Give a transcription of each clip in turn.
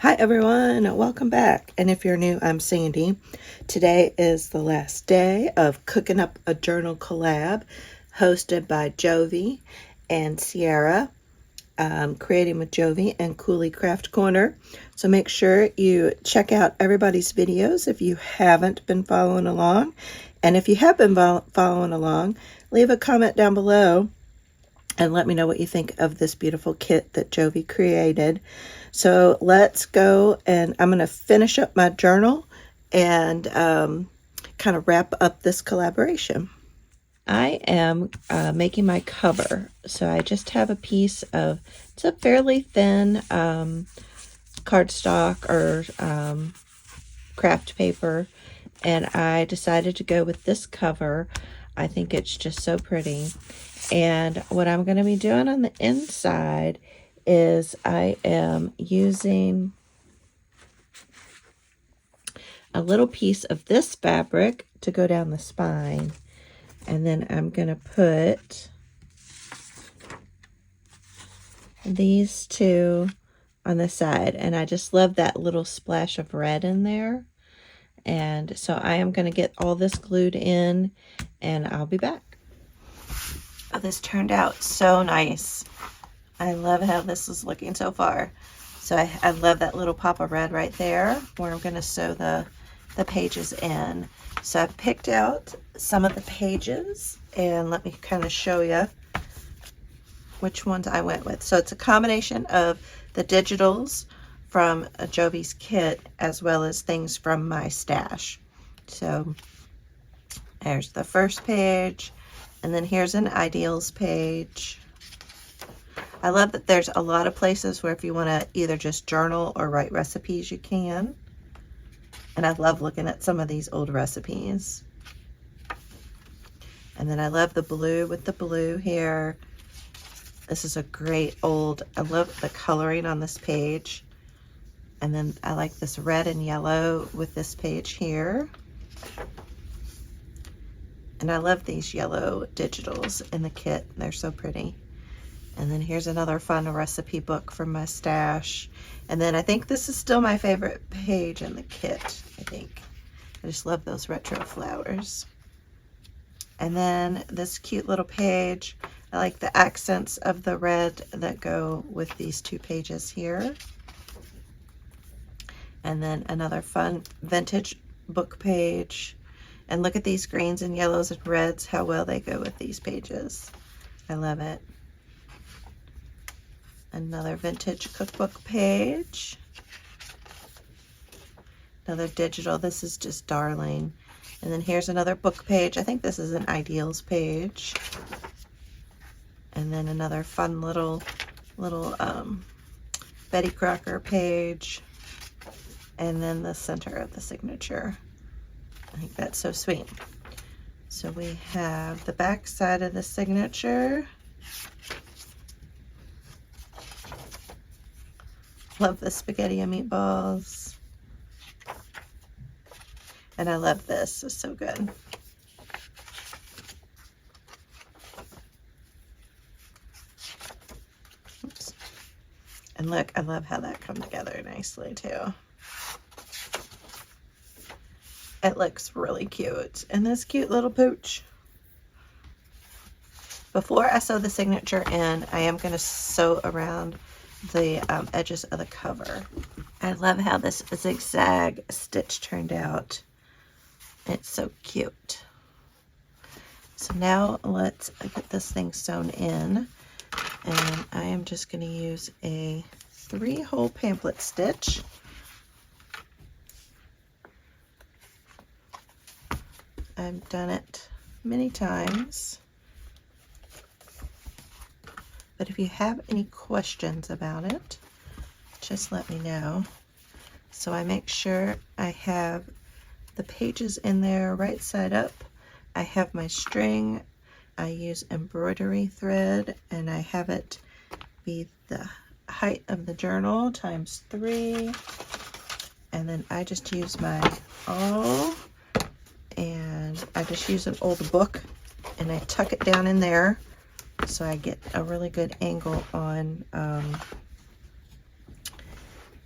Hi everyone, welcome back. And if you're new, I'm Sandy. Today is the last day of Cooking Up a Journal collab hosted by Jovi and Sierra, creating with Jovi and Coulee Craft Corner. So make sure you check out everybody's videos if you haven't been following along. And if you have been following along, leave a comment down below and let me know what you think of this beautiful kit that Jovi created. So let's go, and I'm going to finish up my journal and kind of wrap up this collaboration. I am making my cover. So I just have a piece of, it's a fairly thin cardstock or craft paper, and I decided to go with this cover. I think it's just so pretty. And what I'm going to be doing on the inside is I am using a little piece of this fabric to go down the spine. And then I'm going to put these two on the side. And I just love that little splash of red in there. And so I am going to get all this glued in, and I'll be back. Oh, this turned out so nice. I love how this is looking so far. So I love that little pop of red right there where I'm going to sew the pages in. So I picked out some of the pages, and let me kind of show you which ones I went with. So it's a combination of the digitals from Jovi's kit as well as things from my stash. So there's the first page, and then here's an ideals page. I love that there's a lot of places where if you want to either just journal or write recipes, you can. And I love looking at some of these old recipes. And then I love the blue with the blue here. This is a great old, I love the coloring on this page. And then I like this red and yellow with this page here. And I love these yellow digitals in the kit. They're so pretty. And then here's another fun recipe book from my stash. And then I think this is still my favorite page in the kit, I think. I just love those retro flowers. And then this cute little page. I like the accents of the red that go with these two pages here. And then another fun vintage book page. And look at these greens and yellows and reds, how well they go with these pages. I love it. Another vintage cookbook page. Another digital. This is just darling. And then here's another book page. I think this is an ideals page. And then another fun little Betty Crocker page. And then the center of the signature. I think that's so sweet. So we have the back side of the signature. Love the spaghetti and meatballs. And I love this. It's so good. Oops. And look, I love how that comes together nicely too. It looks really cute. And this cute little pooch. Before I sew the signature in, I am going to sew around the edges of the cover. I love how this zigzag stitch turned out. It's so cute. So now let's get this thing sewn in. And I am just going to use a 3-hole pamphlet stitch. I've done it many times. But if you have any questions about it, just let me know. So I make sure I have the pages in there right side up. I have my string. I use embroidery thread, and I have it be the height of the journal times 3. And then I just use my awl, and I just use an old book, and I tuck it down in there. So I get a really good angle on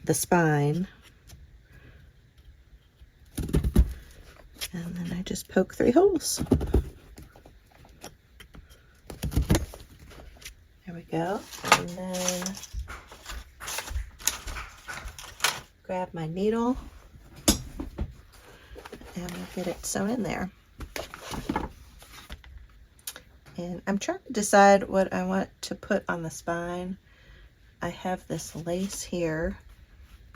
the spine. And then I just poke 3 holes. There we go. And then grab my needle and we'll get it sewn in there. And I'm trying to decide what I want to put on the spine. I have this lace here,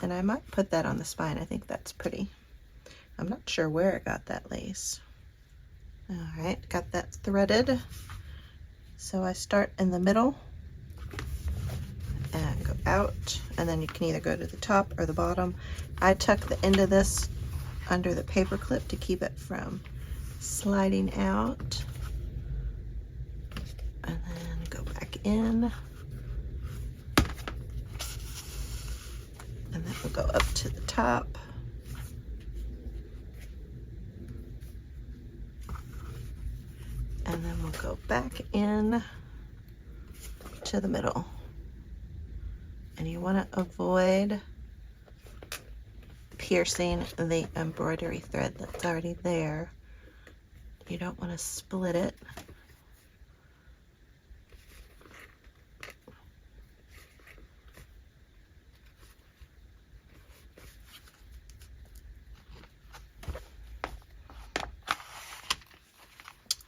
and I might put that on the spine. I think that's pretty. I'm not sure where I got that lace. All right, got that threaded. So I start in the middle and go out, and then you can either go to the top or the bottom. I tuck the end of this under the paper clip to keep it from sliding out. And then go back in. And then we'll go up to the top. And then we'll go back in to the middle. And you want to avoid piercing the embroidery thread that's already there. You don't want to split it.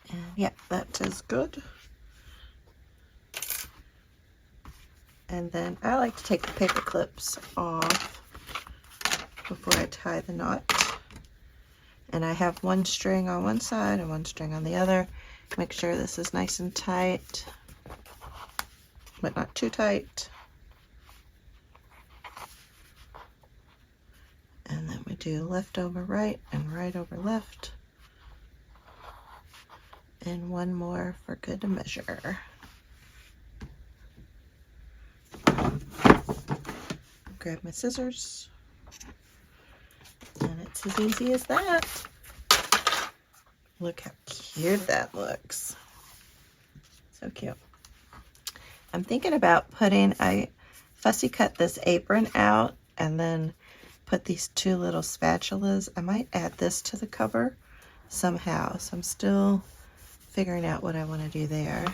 And yeah, that is good. And then I like to take the paper clips off before I tie the knot. And I have one string on one side and one string on the other. Make sure this is nice and tight, but not too tight. And then we do left over right and right over left. And one more for good measure. Grab my scissors. And it's as easy as that. Look how cute that looks. So cute. I'm thinking about putting, I fussy cut this apron out and then put these 2 little spatulas. I might add this to the cover somehow. So I'm still figuring out what I want to do there.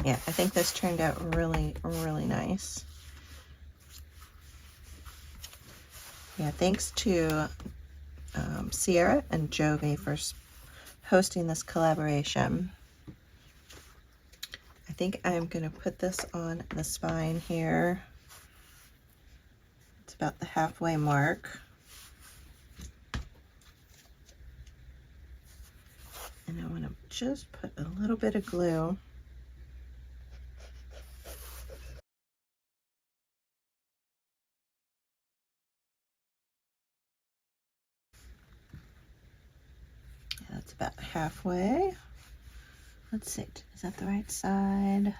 Yeah, I think this turned out really, really nice. Yeah, thanks to Sierra and Jovi for hosting this collaboration. I think I'm going to put this on the spine here. It's about the halfway mark. And I want to just put a little bit of glue. That's about halfway. Let's see, is that the right side?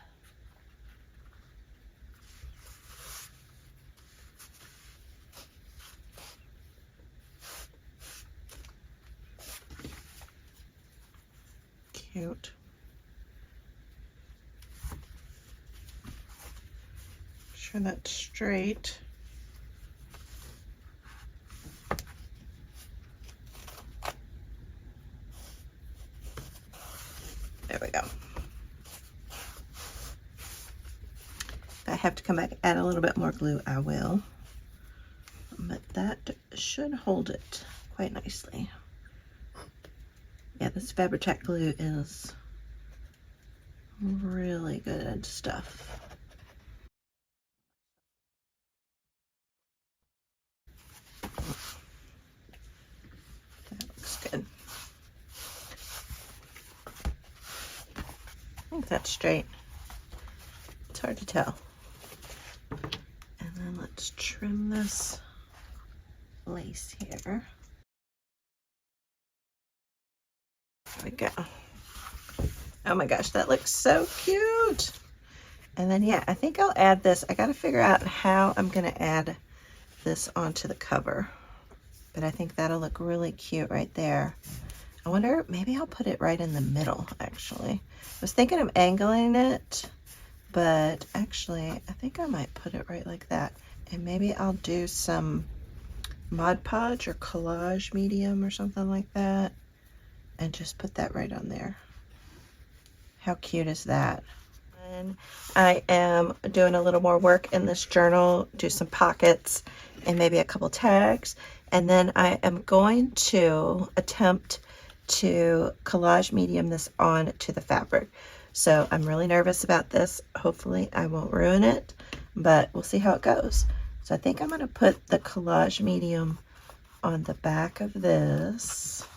Cute. Sure that's straight. There we go. If I have to come back and add a little bit more glue, I will. But that should hold it quite nicely. Yeah, this Fabri-Tac glue is really good stuff. That looks good. I think that's straight. It's hard to tell. And then let's trim this lace here. There we go. Oh my gosh, that looks so cute. And then yeah, I think I'll add this. I got to figure out how I'm going to add this onto the cover. But I think that'll look really cute right there. I wonder, maybe I'll put it right in the middle, actually. I was thinking of angling it, but actually I think I might put it right like that. And maybe I'll do some Mod Podge or Collage Medium or something like that, and just put that right on there. How cute is that? And I am doing a little more work in this journal, do some pockets and maybe a couple tags. And then I am going to attempt to collage medium this on to the fabric. So I'm really nervous about this. Hopefully I won't ruin it, but we'll see how it goes. So I think I'm going to put the collage medium on the back of this.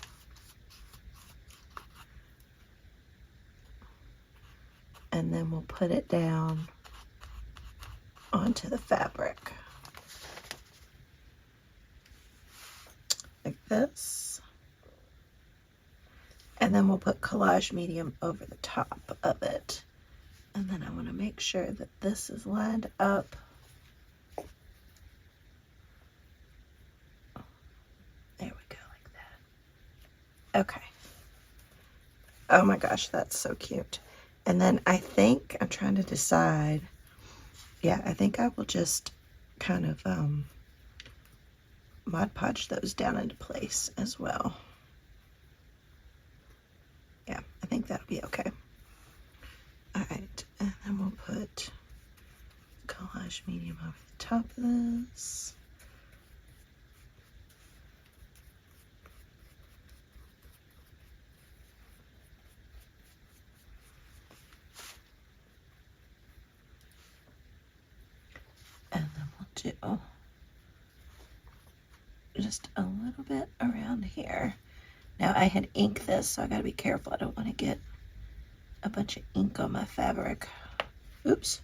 And then we'll put it down onto the fabric. Like this. And then we'll put collage medium over the top of it. And then I want to make sure that this is lined up. There we go, like that. Okay. Oh my gosh, that's so cute. And then I think I'm trying to decide. Yeah, I think I will just kind of Mod Podge those down into place as well. Yeah, I think that'll be okay. All right, and then we'll put collage medium over the top of this. And then we'll do just a little bit around here. Now I had inked this, so I gotta be careful. I don't want to get a bunch of ink on my fabric. Oops,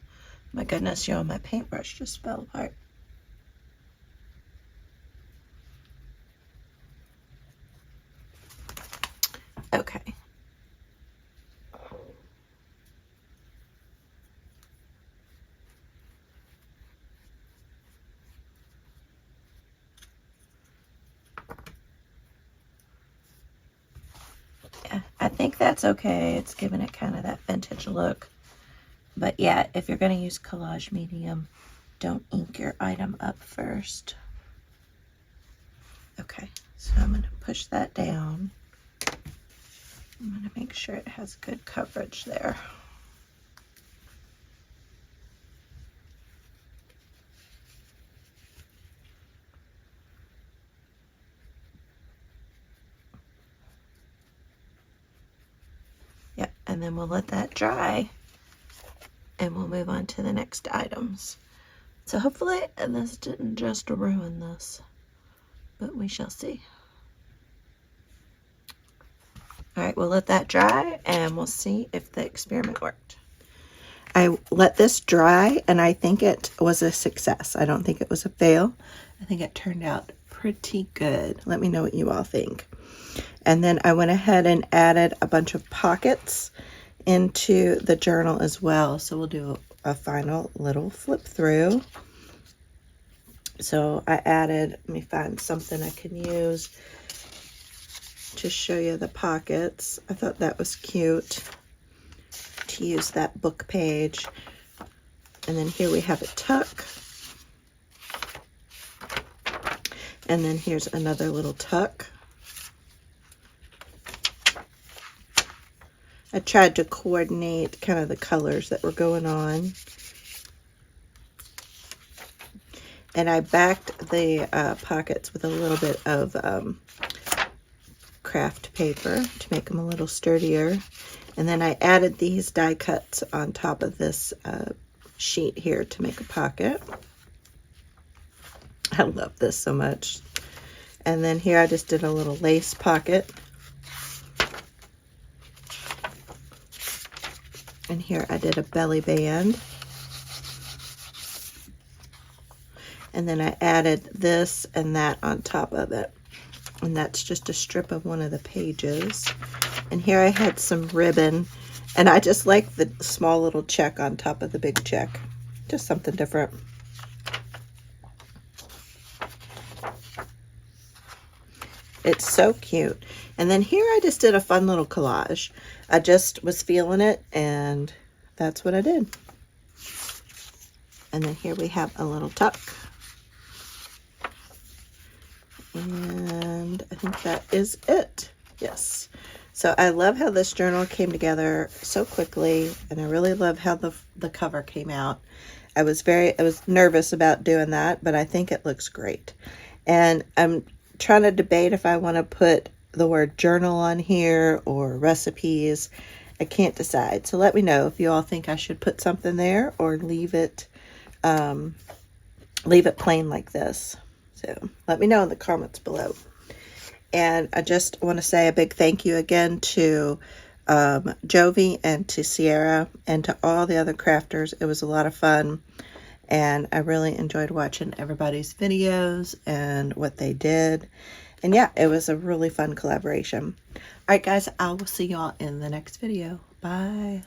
my goodness, y'all, my paintbrush just fell apart. Okay. Yeah, I think that's okay. It's giving it kind of that vintage look. But yeah, if you're going to use collage medium, don't ink your item up first. Okay, so I'm going to push that down. I'm going to make sure it has good coverage there. Yep, and then we'll let that dry and we'll move on to the next items. So hopefully this didn't just ruin this, but we shall see. All right, we'll let that dry and we'll see if the experiment worked. I let this dry and I think it was a success. I don't think it was a fail. I think it turned out pretty good. Let me know what you all think. And then I went ahead and added a bunch of pockets into the journal as well. So we'll do a final little flip through. So I added, let me find something I can use to show you the pockets. I thought that was cute to use that book page. And then here we have a tuck. And then here's another little tuck. I tried to coordinate kind of the colors that were going on. And I backed the pockets with a little bit of craft paper to make them a little sturdier. And then I added these die cuts on top of this sheet here to make a pocket. I love this so much. And then here I just did a little lace pocket. And here I did a belly band. And then I added this and that on top of it. And that's just a strip of one of the pages. And here I had some ribbon. And I just like the small little check on top of the big check. Just something different. It's so cute. And then here I just did a fun little collage. I just was feeling it and that's what I did. And then here we have a little tuck. And I think that is it. Yes. So I love how this journal came together so quickly, and I really love how the cover came out. I was nervous about doing that, but I think it looks great. And I'm trying to debate if I want to put the word journal on here or recipes. I can't decide. So let me know if you all think I should put something there or leave it plain like this. So let me know in the comments below. And I just want to say a big thank you again to Jovi and to Sierra and to all the other crafters. It was a lot of fun, and I really enjoyed watching everybody's videos and what they did. And yeah, it was a really fun collaboration. All right, guys, I will see y'all in the next video. Bye.